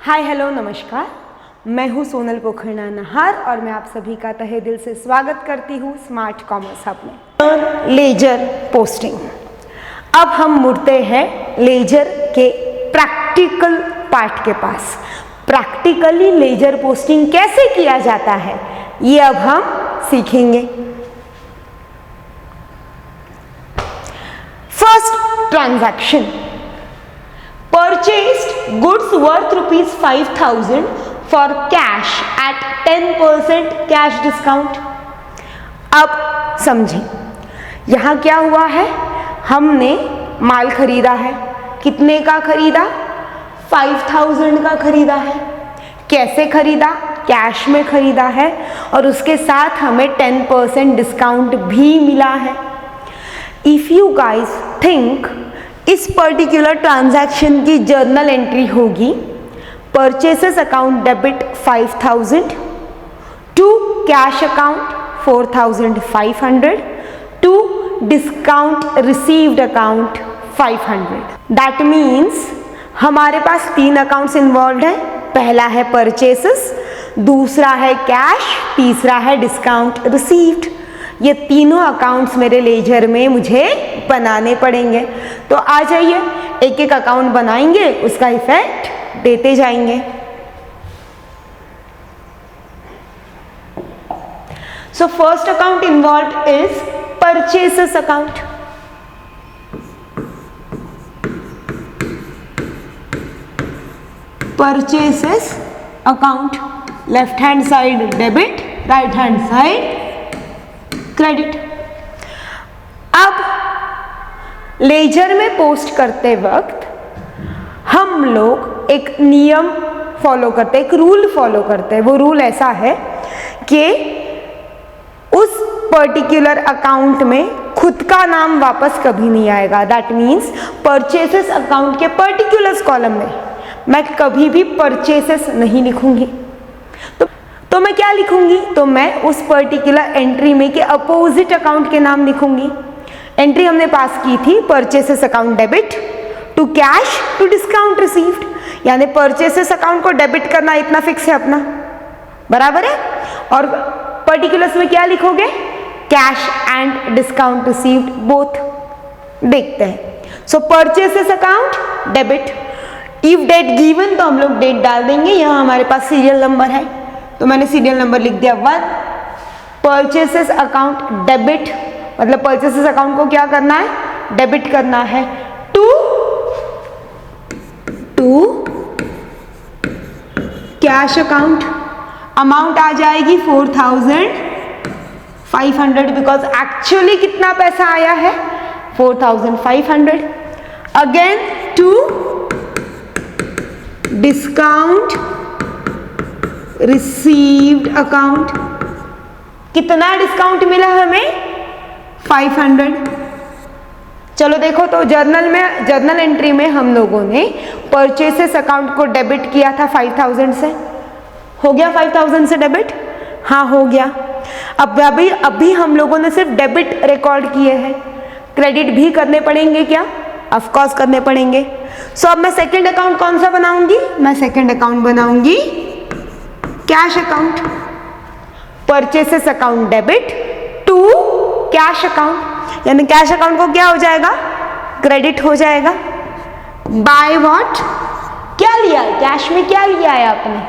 Hi hello नमस्कार, मैं हूँ सोनल पोखरना नहार और मैं आप सभी का तहे दिल से स्वागत करती हूँ स्मार्ट कॉमर्स हब में। Ledger posting. अब हम मुड़ते हैं लेजर के प्रैक्टिकल पार्ट के पास। प्रैक्टिकली लेजर पोस्टिंग कैसे किया जाता है ये अब हम सीखेंगे। First transaction, purchased goods worth rupees 5000 for cash at 10% cash discount। अब समझें, यहाँ क्या हुआ है, हमने माल खरीदा है। कितने का खरीदा? 5000 का खरीदा है। कैसे खरीदा? कैश में खरीदा है और उसके साथ हमें 10% डिस्काउंट भी मिला है। इफ यू गाइज थिंक इस पर्टिकुलर ट्रांजैक्शन की जर्नल एंट्री होगी purchases account debit 5000 to cash account 4500 to discount received account 500। That means हमारे पास 3 अकाउंट्स इन्वॉल्व हैं। पहला है परचेसेस, दूसरा है कैश, तीसरा है डिस्काउंट रिसीव्ड। ये तीनों अकाउंट्स मेरे लेजर में मुझे बनाने पड़ेंगे। तो आ जाइए, एक एक अकाउंट बनाएंगे, उसका इफेक्ट देते जाएंगे। So first account involve is purchases account. Purchases account, left hand side debit, right hand side credit. अब लेजर में पोस्ट करते वक्त हम लोग एक नियम फॉलो करते, एक रूल फॉलो करते हैं। वो रूल ऐसा है कि उस पर्टिकुलर अकाउंट में खुद का नाम वापस कभी नहीं आएगा। दैट मीन्स परचेसेस अकाउंट के पर्टिकुलर्स कॉलम में मैं कभी भी परचेसेस नहीं लिखूंगी। तो मैं क्या लिखूंगी? तो मैं उस पर्टिकुलर एंट्री में के अपोजिट अकाउंट के नाम लिखूंगी। एंट्री हमने पास की थी purchases account debit to cash to discount received, यानी परचेसेस अकाउंट को डेबिट करना इतना फिक्स है अपना, बराबर है। और पर्टिकुलर्स में क्या लिखोगे? Cash and discount received both. देखते हैं। So purchases account debit, if date given तो हम लोग डेट डाल देंगे। यहाँ हमारे पास सीरियल नंबर है तो मैंने सीरियल नंबर लिख दिया 1। परचेसेस अकाउंट डेबिट मतलब परचेसेस अकाउंट को क्या करना है? डेबिट करना है। टू कैश अकाउंट, अमाउंट आ जाएगी 4500 बिकॉज एक्चुअली कितना पैसा आया है? 4500। Again to discount received account, कितना डिस्काउंट मिला हमें? 500। चलो देखो, तो जर्नल एंट्री में हम लोगों ने परचेसेस अकाउंट को डेबिट किया था 5000 से। हो गया 5000 से डेबिट? हाँ हो गया। अब अभी हम लोगों ने सिर्फ डेबिट रिकॉर्ड किए हैं, क्रेडिट भी करने पड़ेंगे क्या? ऑफ कोर्स करने पड़ेंगे। सो अब मैं सेकंड अकाउंट कौन सा बनाऊंगी? मैं सेकंड अकाउंट बनाऊंगी cash account. Purchases account debit to cash account, यानी कैश अकाउंट को क्या हो जाएगा? क्रेडिट हो जाएगा। By what? क्या लिया? कैश में क्या लिया है आपने?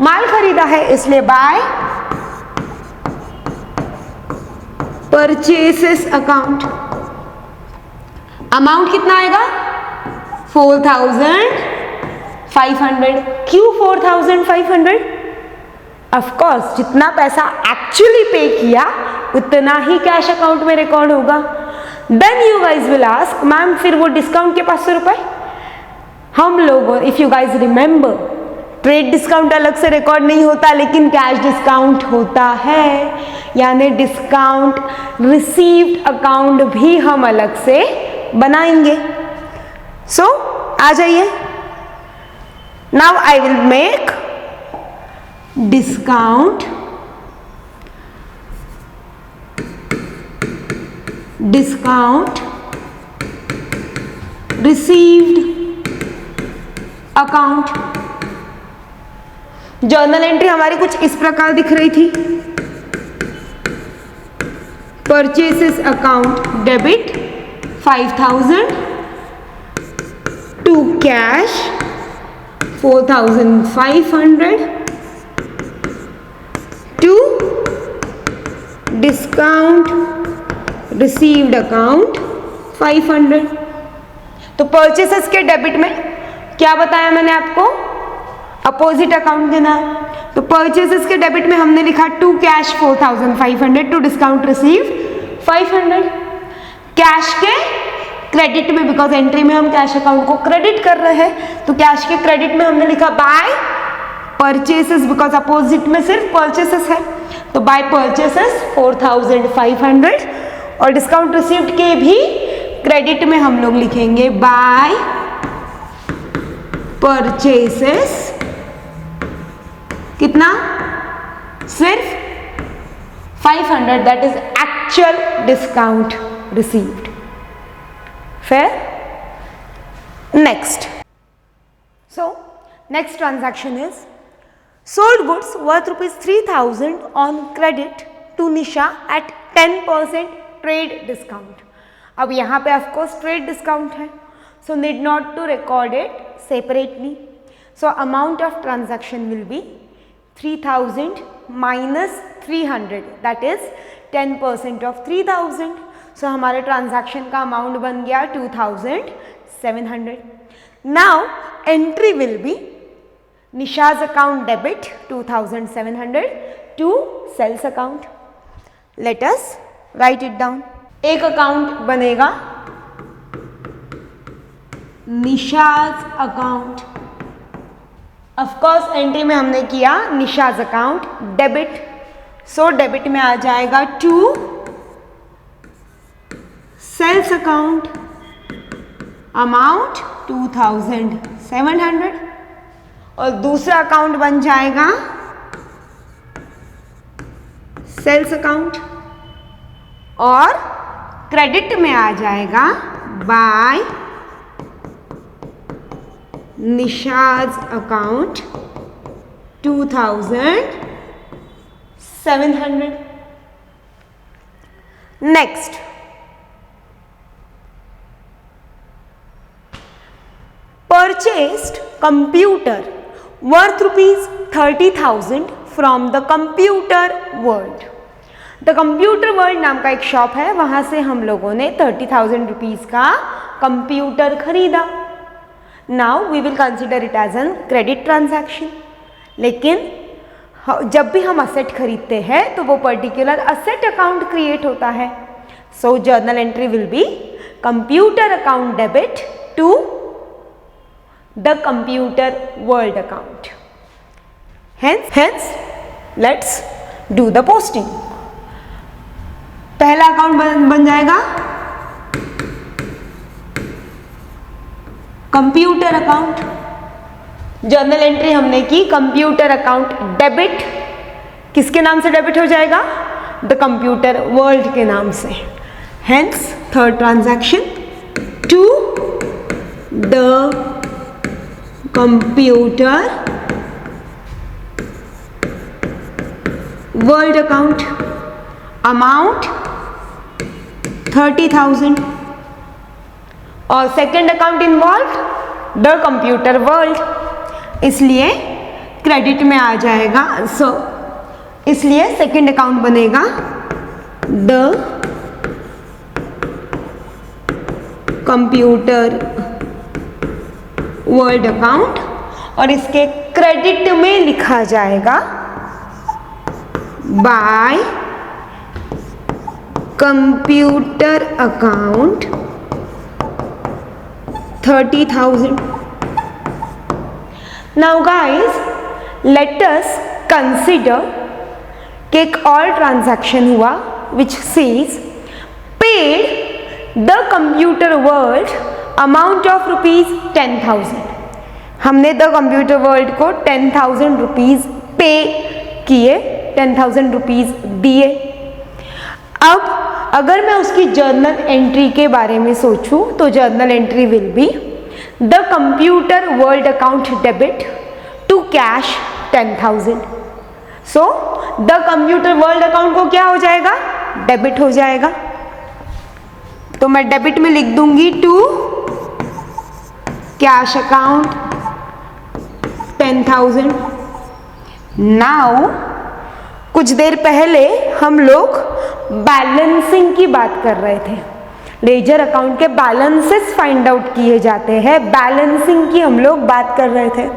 माल खरीदा है, इसलिए बाय परचेसेस अकाउंट। अमाउंट कितना आएगा? 4500। क्यों 4500? ऑफ कोर्स जितना पैसा एक्चुअली पे किया उतना ही कैश अकाउंट में रिकॉर्ड होगा। Then you guys will ask, ma'am फिर वो डिस्काउंट के 500 रुपए हम लोगों, if you guys remember, trade discount अलग से रिकॉर्ड नहीं होता लेकिन कैश डिस्काउंट होता है, यानी डिस्काउंट रिसीव्ड अकाउंट भी हम अलग से बनाएंगे। सो आ जाइए, now I will make discount received account journal entry हमारी कुछ इस प्रकार दिख रही थी, purchases account debit 5000 to cash 4500 to discount received account 500। तो परचेसेस के डेबिट में क्या बताया मैंने आपको, अपोजिट अकाउंट देना है। तो परचेसेस के डेबिट में हमने लिखा to cash 4500 to discount receive 500। Cash के क्रेडिट में, बिकॉज एंट्री में हम कैश अकाउंट को क्रेडिट कर रहे हैं, तो कैश के क्रेडिट में हमने लिखा बाय परचेसेस, बिकॉज अपोजिट में सिर्फ परचेसेस है, तो बाय परचेसेस 4500। और डिस्काउंट रिसीव्ड के भी क्रेडिट में हम लोग लिखेंगे बाय परचेसेस, कितना, सिर्फ 500, that is actual discount received. Fair? Next. So, next transaction is sold goods worth rupees 3000 on credit to Nisha at 10% trade discount. अब यहाँ पे of course trade discount है, so need not to record it separately. So amount of transaction will be 3000 minus 300, that is 10% of 3000. सो हमारे transaction का amount बन गया 2700। Now entry will be Nisha's account debit 2700 to sales account. Let us write it down. एक account बनेगा Nisha's account, of course entry में हमने किया Nisha's account debit, so debit में आ जाएगा टू सेल्स अकाउंट अमाउंट 2700, और दूसरा अकाउंट बन जाएगा सेल्स अकाउंट, और क्रेडिट में आ जाएगा by Nisha's account 2700। Next, purchased computer worth rupees 30,000 from the computer world। The computer world नाम का एक शॉप है, वहां से हम लोगों ने 30,000 रुपीज का कंप्यूटर खरीदा। Now we will consider it as an credit transaction. लेकिन जब भी हम असेट खरीदते हैं तो वो पर्टिकुलर असेट अकाउंट क्रिएट होता है। So journal entry will be computer account debit to the computer world account. Hence let's do the posting. पहला अकाउंट बन जाएगा कंप्यूटर अकाउंट। जर्नल एंट्री हमने की कंप्यूटर अकाउंट डेबिट, किसके नाम से डेबिट हो जाएगा, द कंप्यूटर वर्ल्ड के नाम से। Hence third transaction to the computer world account amount 30,000, और second account involve the computer world, इसलिए क्रेडिट में आ जाएगा। इसलिए सेकेंड अकाउंट बनेगा द कंप्यूटर वर्ल्ड अकाउंट, और इसके क्रेडिट में लिखा जाएगा by computer account 30,000। Now guys let us consider कि एक और ट्रांजैक्शन हुआ which says paid the computer world amount of rupees 10,000। हमने द कंप्यूटर वर्ल्ड को 10,000 रुपीज पे किए, 10,000 रुपीज दिए। अब अगर मैं उसकी जर्नल एंट्री के बारे में सोचूं तो journal entry will be the computer world account debit to cash 10,000. So the computer world account को क्या हो जाएगा, डेबिट हो जाएगा. तो मैं डेबिट में लिख दूंगी टू कैश अकाउंट 10,000. नाउ कुछ देर पहले हम लोग बैलेंसिंग की बात कर रहे थे. लेजर अकाउंट के बैलेंसेस फाइंड आउट किए जाते हैं, बैलेंसिंग की हम लोग बात कर रहे थे.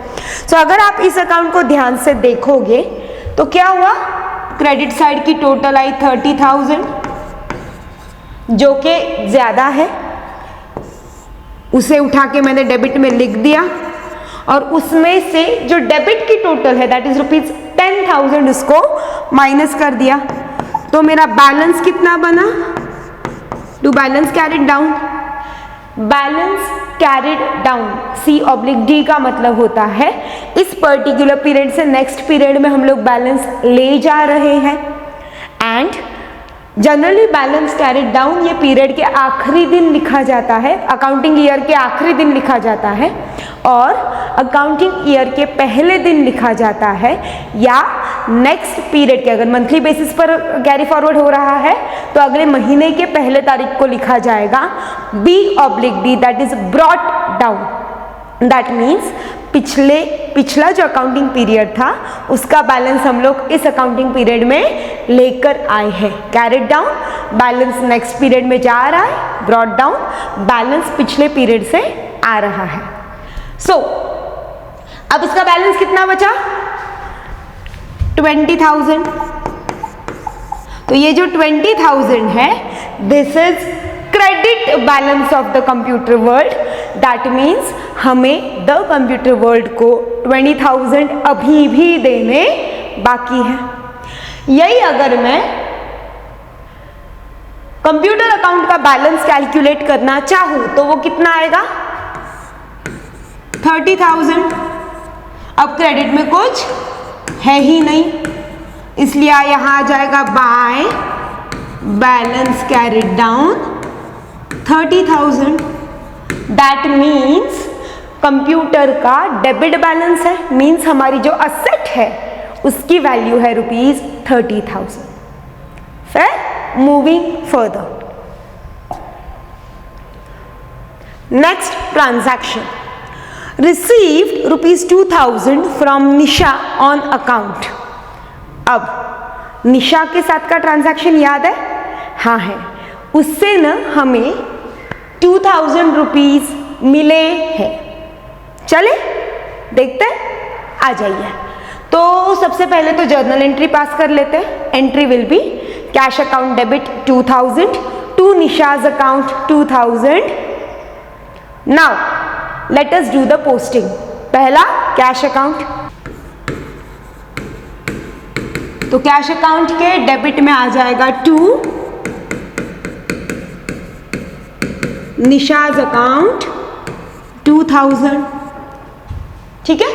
सो अगर आप इस अकाउंट को ध्यान से देखोगे तो क्या हुआ, क्रेडिट साइड की टोटल आई 30,000 जो कि ज्यादा है, उसे उठा के मैंने डेबिट में लिख दिया और उसमें से जो डेबिट की टोटल है दैट इज ₹10,000 उसको माइनस कर दिया. तो मेरा बैलेंस कितना बना, to balance carried down, balance carried down C/D का मतलब होता है इस पर्टिकुलर पीरियड से नेक्स्ट पीरियड में हम लोग बैलेंस ले जा रहे हैं. And generally balance carried down ये पीरियड के आखिरी दिन लिखा जाता है, अकाउंटिंग ईयर के आखिरी दिन लिखा जाता है, और अकाउंटिंग ईयर के पहले दिन लिखा जाता है, या नेक्स्ट पीरियड के, अगर मंथली बेसिस पर कैरी फॉरवर्ड हो रहा है तो अगले महीने के पहले तारीख को लिखा जाएगा B/D, that is brought down. That means पिछला जो अकाउंटिंग पीरियड था उसका बैलेंस हम लोग इस अकाउंटिंग पीरियड में लेकर आए हैं. Carried down, balance next period में जा रहा है, ब्रॉट डाउन, बैलेंस पिछले पीरियड से आ रहा है. सो अब इसका बैलेंस कितना बचा, 20,000. तो ये जो 20,000 है this is credit balance of the computer world. That means हमें द कंप्यूटर वर्ल्ड को 20,000 अभी भी देने बाकी है. यही अगर मैं कंप्यूटर अकाउंट का बैलेंस कैलकुलेट करना चाहूं तो वो कितना आएगा, 30,000. अब क्रेडिट में कुछ है ही नहीं, इसलिए यहां आ जाएगा by balance carried down 30,000. That means computer का डेबिट बैलेंस है, मीन्स हमारी जो असेट है उसकी वैल्यू है ₹30,000. फिर moving further, next transaction, received ₹2,000 from Nisha on account. अब निशा के साथ का ट्रांजैक्शन याद है, हाँ है, उससे न हमें 2,000 रुपीज मिले हैं. चले देखते हैं, आ जाइए. तो सबसे पहले तो जर्नल एंट्री पास कर लेते हैं. Entry will be cash account debit 2,000 to Nisha's account 2,000. Now let us do the posting. पहला कैश अकाउंट, तो कैश अकाउंट के डेबिट में आ जाएगा टू निशाज अकाउंट 2,000. ठीक है,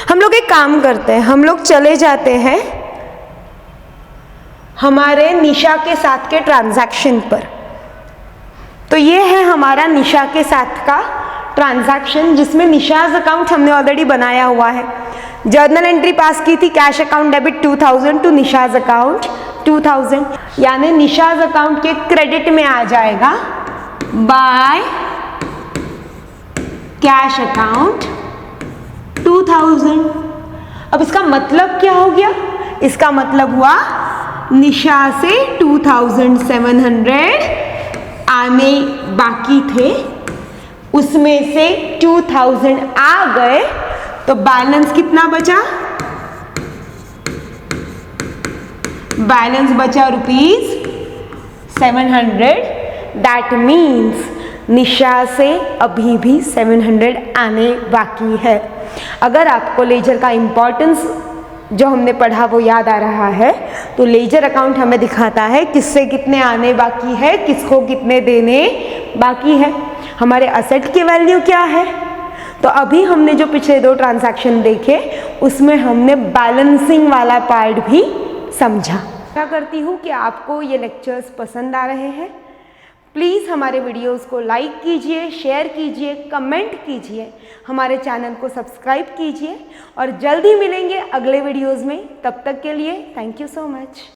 हम लोग एक काम करते हैं, हम लोग चले जाते हैं हमारे निशा के साथ के ट्रांजैक्शन पर. तो ये है हमारा निशा के साथ का ट्रांजैक्शन जिसमें निशाज अकाउंट हमने ऑलरेडी बनाया हुआ है. जर्नल एंट्री पास की थी cash account debit 2,000 to Nisha's account 2,000, यानी निशाज अकाउंट के क्रेडिट में आ जाएगा बाय कैश अकाउंट 2,000. अब इसका मतलब क्या हो गया, इसका मतलब हुआ निशा से 2,700 आने बाकी थे, उसमें से 2,000 आ गए, तो बैलेंस कितना बचा, बैलेंस बचा ₹700. दैट मीन्स निशा से अभी भी 700 आने बाकी है. अगर आपको लेजर का इंपॉर्टेंस जो हमने पढ़ा वो याद आ रहा है तो लेजर अकाउंट हमें दिखाता है किससे कितने आने बाकी है, किसको कितने देने बाकी है, हमारे असेट की वैल्यू क्या है. तो अभी हमने जो पिछले 2 ट्रांजैक्शन देखे उसमें हमने बैलेंसिंग वाला पार्ट भी समझा. आशा करती हूँ कि आपको ये लेक्चर्स पसंद आ रहे हैं. प्लीज़ हमारे वीडियोस को लाइक कीजिए, शेयर कीजिए, कमेंट कीजिए, हमारे चैनल को सब्सक्राइब कीजिए और जल्दी मिलेंगे अगले वीडियोस में। तब तक के लिए थैंक यू सो मच।